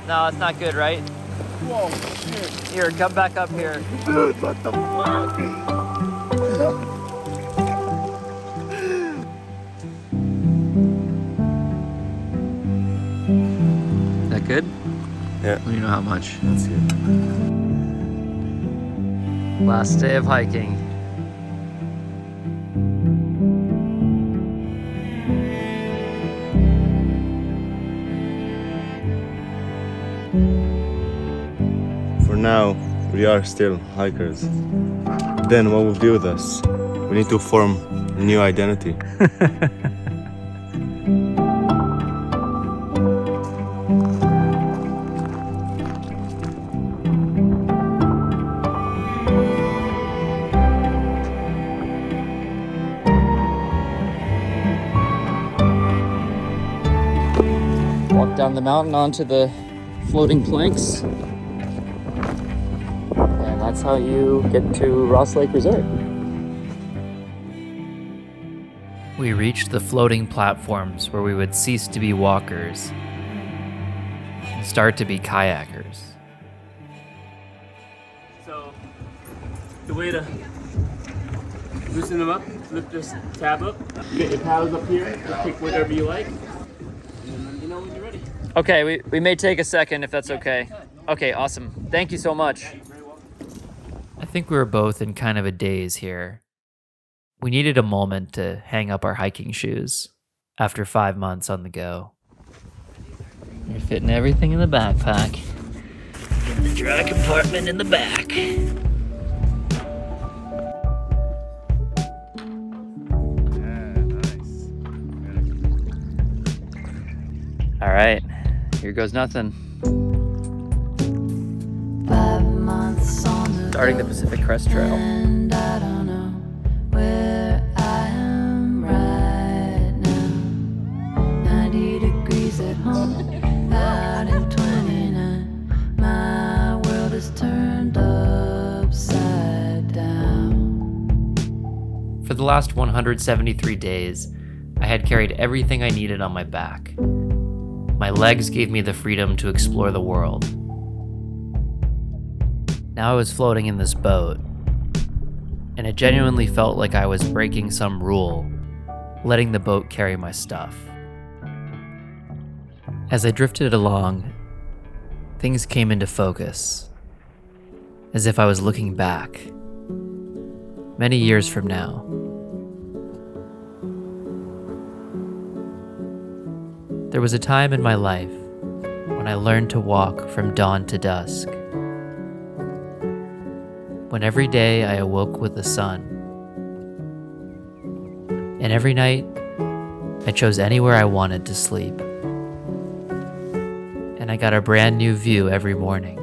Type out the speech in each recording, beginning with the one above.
No, it's not good, right? Whoa, shit. Here, come back up here. Dude, what the fuck? Is that good? Yeah. Let me know how much. That's good. Last day of hiking. For now, we are still hikers. Then what will be with us? We need to form a new identity. Walk down the mountain onto the floating planks. And that's how you get to Ross Lake Resort. We reached the floating platforms where we would cease to be walkers and start to be kayakers. So, the way to loosen them up, lift this tab up, you get your paddles up here, just pick whatever you like, and then let me know when you're ready. Okay, we may take a second if that's okay. Okay, awesome. Thank you so much. I think we were both in kind of a daze here. We needed a moment to hang up our hiking shoes after 5 months on the go. You're fitting everything in the backpack. In the dry compartment in the back. All right, here goes nothing. 5 months on the Starting the Pacific Crest Trail. and I don't know where I am right now. 90 degrees at home, out in 29. My world is turned upside down. For the last 173 days, I had carried everything I needed on my back. My legs gave me the freedom to explore the world. Now I was floating in this boat, and it genuinely felt like I was breaking some rule, letting the boat carry my stuff. As I drifted along, things came into focus, as if I was looking back, many years from now. There was a time in my life when I learned to walk from dawn to dusk. When every day I awoke with the sun. And every night I chose anywhere I wanted to sleep. And I got a brand new view every morning.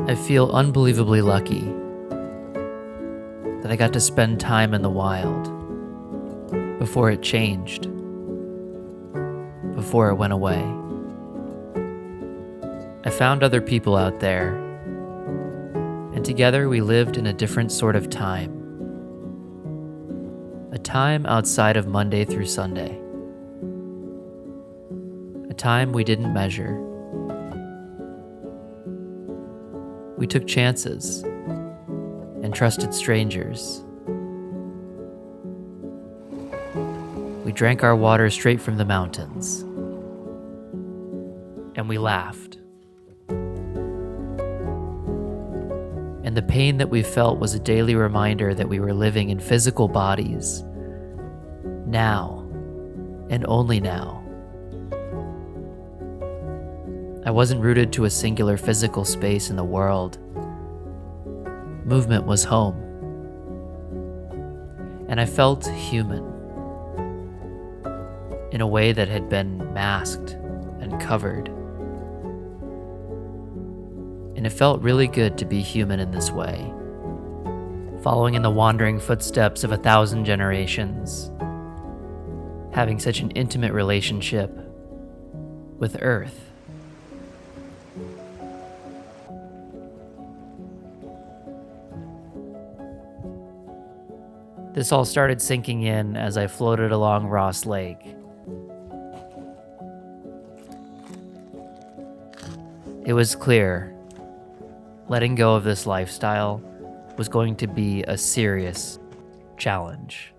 I feel unbelievably lucky that I got to spend time in the wild before it changed, before it went away. I found other people out there, and together we lived in a different sort of time. A time outside of Monday through Sunday. A time we didn't measure. We took chances and trusted strangers. We drank our water straight from the mountains. And we laughed. And the pain that we felt was a daily reminder that we were living in physical bodies. Now, and only now. I wasn't rooted to a singular physical space in the world. Movement was home. And I felt human. In a way that had been masked and covered. And it felt really good to be human in this way, following in the wandering footsteps of 1,000 generations, having such an intimate relationship with Earth. This all started sinking in as I floated along Ross Lake. It was clear letting go of this lifestyle was going to be a serious challenge.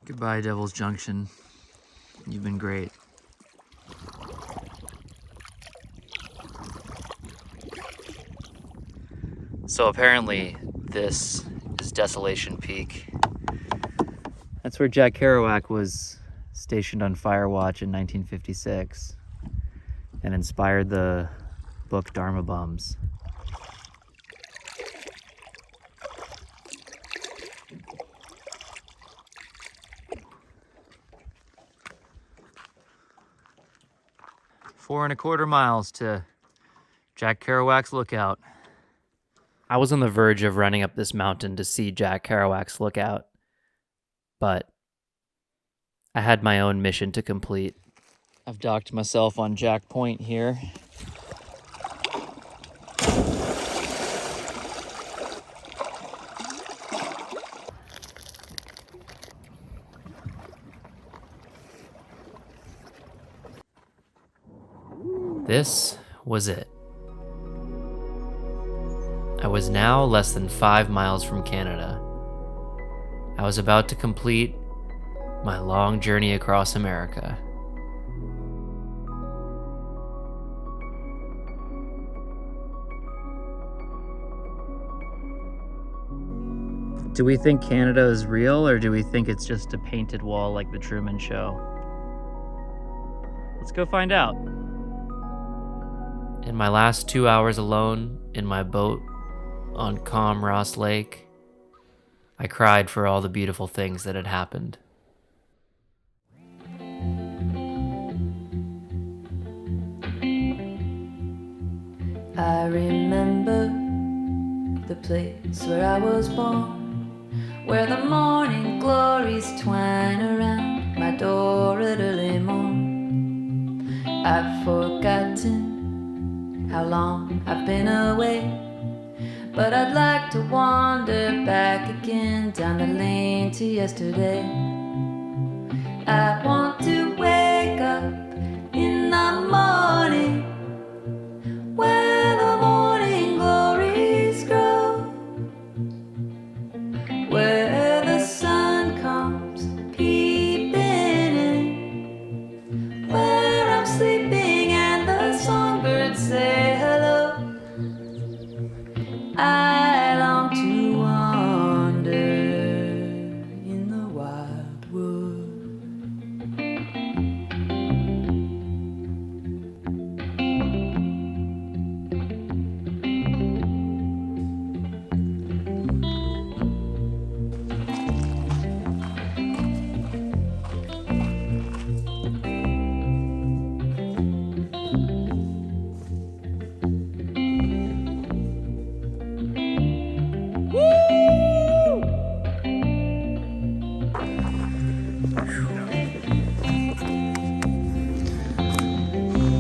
Goodbye, Devil's Junction. You've been great. So apparently this is Desolation Peak. That's where Jack Kerouac was stationed on Fire Watch in 1956 and inspired the book Dharma Bums. Four and a quarter miles to Jack Kerouac's Lookout. I was on the verge of running up this mountain to see Jack Kerouac's Lookout, but I had my own mission to complete. I've docked myself on Jack Point here. This was it. I was now less than 5 miles from Canada. I was about to complete my long journey across America. Do we think Canada is real, or do we think it's just a painted wall like the Truman Show? Let's go find out. In my last 2 hours alone in my boat on calm Ross Lake, I cried for all the beautiful things that had happened. I remember the place where I was born, where the morning glories twine around my door at early morn. I've forgotten how long I've been away, but I'd like to wander back again down the lane to yesterday. I want to wake up in the morning where the morning glories grow, where the sun comes peeping in, where I'm sleeping and the songbirds say hello. I long to wander in the wild wood.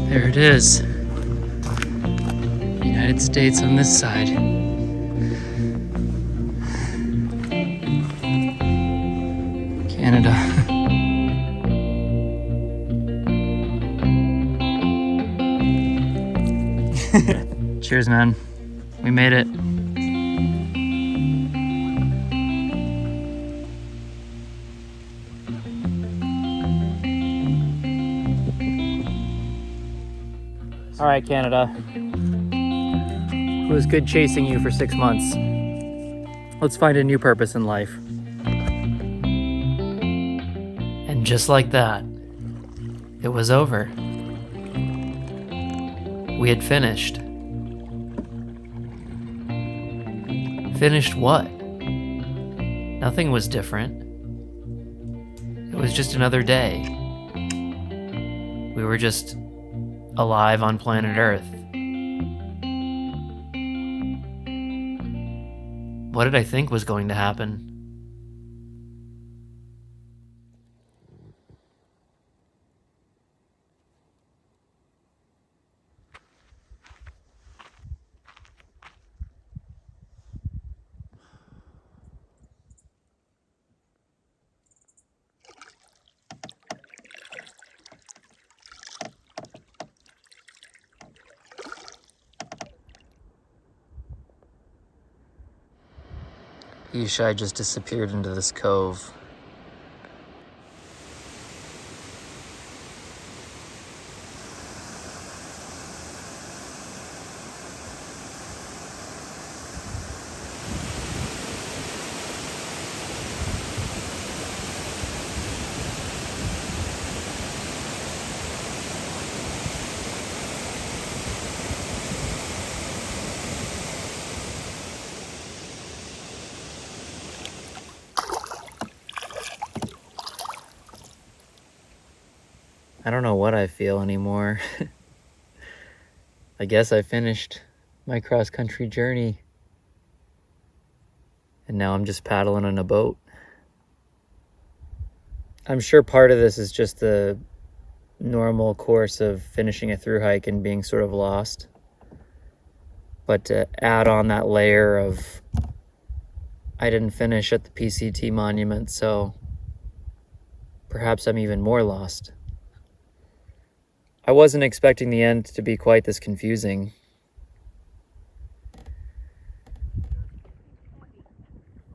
There it is. United States on this side. Canada. Cheers, man. We made it. All right, Canada. It was good chasing you for 6 months. Let's find a new purpose in life. And just like that, it was over. We had finished. Finished what? Nothing was different. It was just another day. We were just alive on planet Earth. What did I think was going to happen? Yishai just disappeared into this cove. I don't know what I feel anymore. I guess I finished my cross-country journey. And now I'm just paddling in a boat. I'm sure part of this is just the normal course of finishing a thru hike and being sort of lost. But to add on that layer of I didn't finish at the PCT monument, so perhaps I'm even more lost. I wasn't expecting the end to be quite this confusing.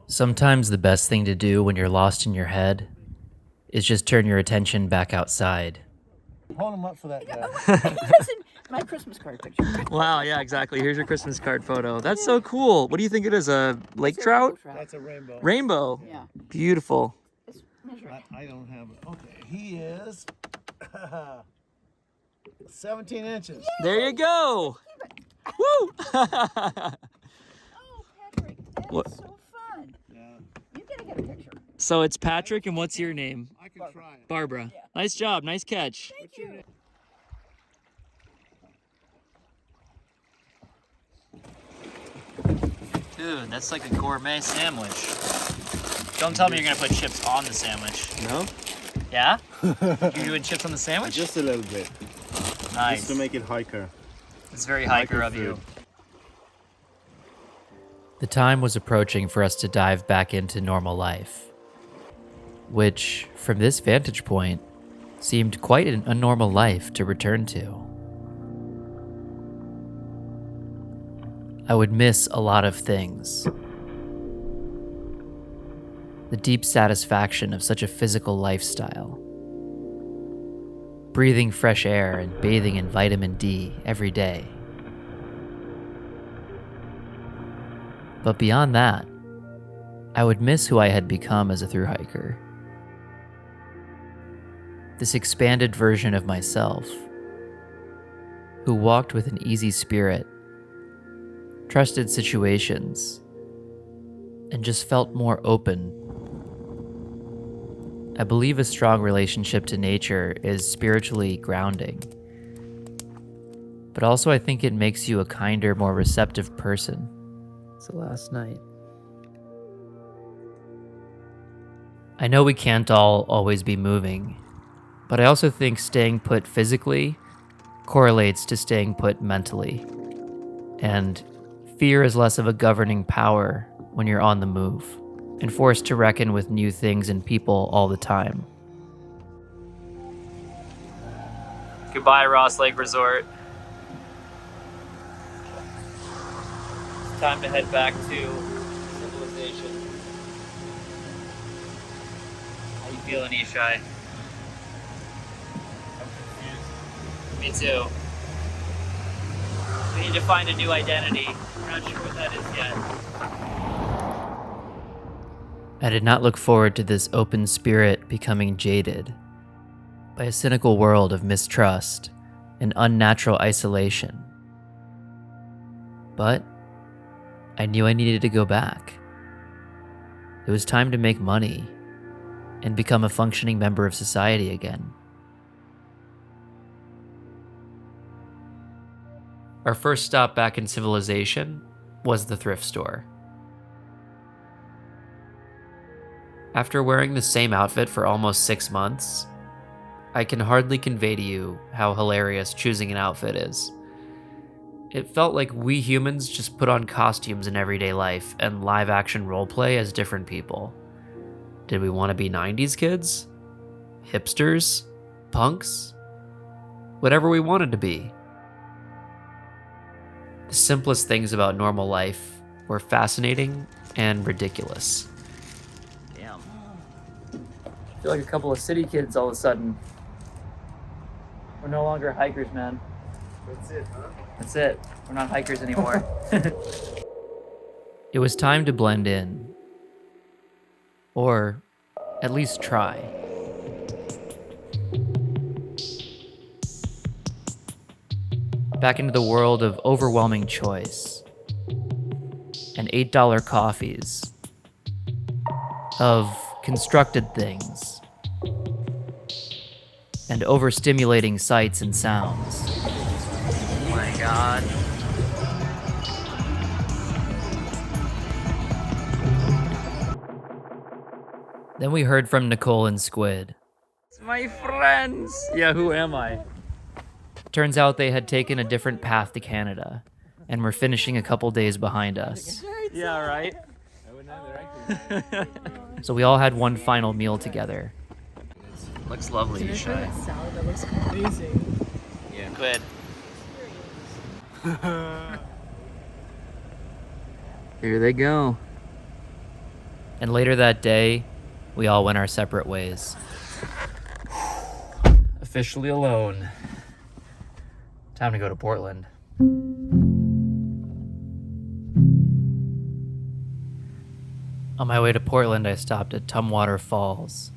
Sometimes the best thing to do when you're lost in your head is just turn your attention back outside. Hold him up for that guy. That's in my Christmas card picture. Wow, yeah, exactly. Here's your Christmas card photo. That's so cool. What do you think it is, a lake trout? That's a rainbow. Rainbow. Yeah. Beautiful. It's measuring. I don't have it. Okay, he is 17 inches. There you go. Woo! Oh, Patrick, that What? is so fun. Yeah, You gotta get a picture. So it's Patrick, and what's your name? I can try it. Barbara. Nice job. Nice catch. Thank you. Dude, that's like a gourmet sandwich. Don't tell me you're gonna put chips on the sandwich. No? Yeah? You're doing chips on the sandwich? Just a little bit. Nice. Just to make it hiker. It's very hiker of food. you. The time was approaching for us to dive back into normal life, which, from this vantage point, seemed quite a normal life to return to. I would miss a lot of things. The deep satisfaction of such a physical lifestyle. Breathing fresh air and bathing in vitamin D every day. But beyond that, I would miss who I had become as a thru hiker. This expanded version of myself, who walked with an easy spirit, trusted situations, and just felt more open. I believe a strong relationship to nature is spiritually grounding. But also I think it makes you a kinder, more receptive person. It's the last night. I know we can't all always be moving, but I also think staying put physically correlates to staying put mentally. And fear is less of a governing power when you're on the move and forced to reckon with new things and people all the time. Goodbye, Ross Lake Resort. It's time to head back to civilization. How you feeling, Yishai? Me too. We need to find a new identity. We're not sure what that is yet. I did not look forward to this open spirit becoming jaded by a cynical world of mistrust and unnatural isolation. But I knew I needed to go back. It was time to make money and become a functioning member of society again. Our first stop back in civilization was the thrift store. After wearing the same outfit for almost 6 months, I can hardly convey to you how hilarious choosing an outfit is. It felt like we humans just put on costumes in everyday life and live action roleplay as different people. Did we want to be 90s kids? Hipsters? Punks? Whatever we wanted to be. The simplest things about normal life were fascinating and ridiculous. Damn. I feel like a couple of city kids all of a sudden. We're no longer hikers, man. That's it, huh? That's it. We're not hikers anymore. It was time to blend in. Or at least try. Back into the world of overwhelming choice. And $8 coffees. Of constructed things. And overstimulating sights and sounds. Oh my god. Then we heard from Nicole and Squid. My friends! Yeah, who am I? Turns out they had taken a different path to Canada and were finishing a couple days behind us. Yeah, right? So we all had one final meal together. Looks lovely, you should. Salad that looks amazing. Yeah. Squid. Here they go. And later that day, we all went our separate ways. Officially alone. Time to go to Portland. On my way to Portland, I stopped at Tumwater Falls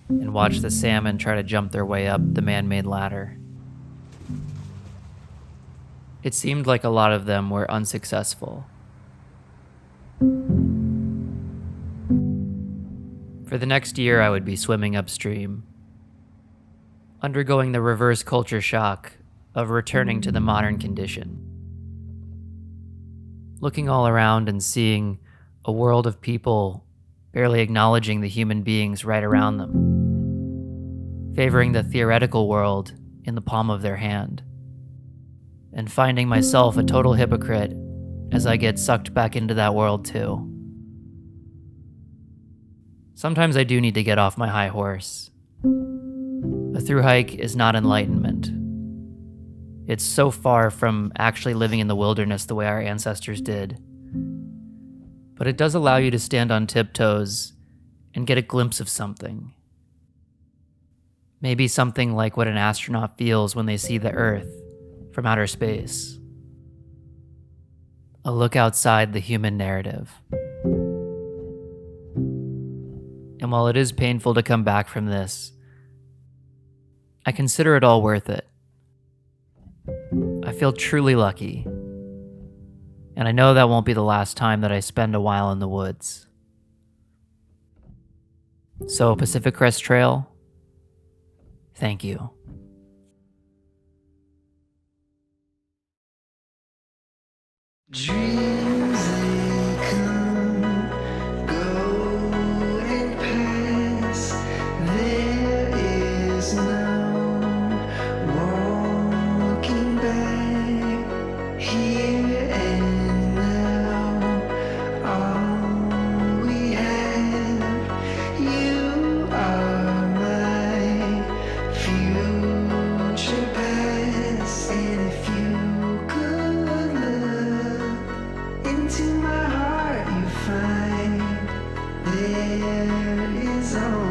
and watched the salmon try to jump their way up the man-made ladder. It seemed like a lot of them were unsuccessful. For the next year, I would be swimming upstream, undergoing the reverse culture shock of returning to the modern condition. Looking all around and seeing a world of people barely acknowledging the human beings right around them, favoring the theoretical world in the palm of their hand, and finding myself a total hypocrite as I get sucked back into that world too. Sometimes I do need to get off my high horse. A thru hike is not enlightenment. It's so far from actually living in the wilderness the way our ancestors did. But it does allow you to stand on tiptoes and get a glimpse of something. Maybe something like what an astronaut feels when they see the Earth from outer space. A look outside the human narrative. And while it is painful to come back from this, I consider it all worth it. I feel truly lucky. And I know that won't be the last time that I spend a while in the woods. So, Pacific Crest Trail, thank you. Dreams they come, go and pass. There is no walking back. Here and now, all we have. You are my future past, and if you could look into my heart, you find there is only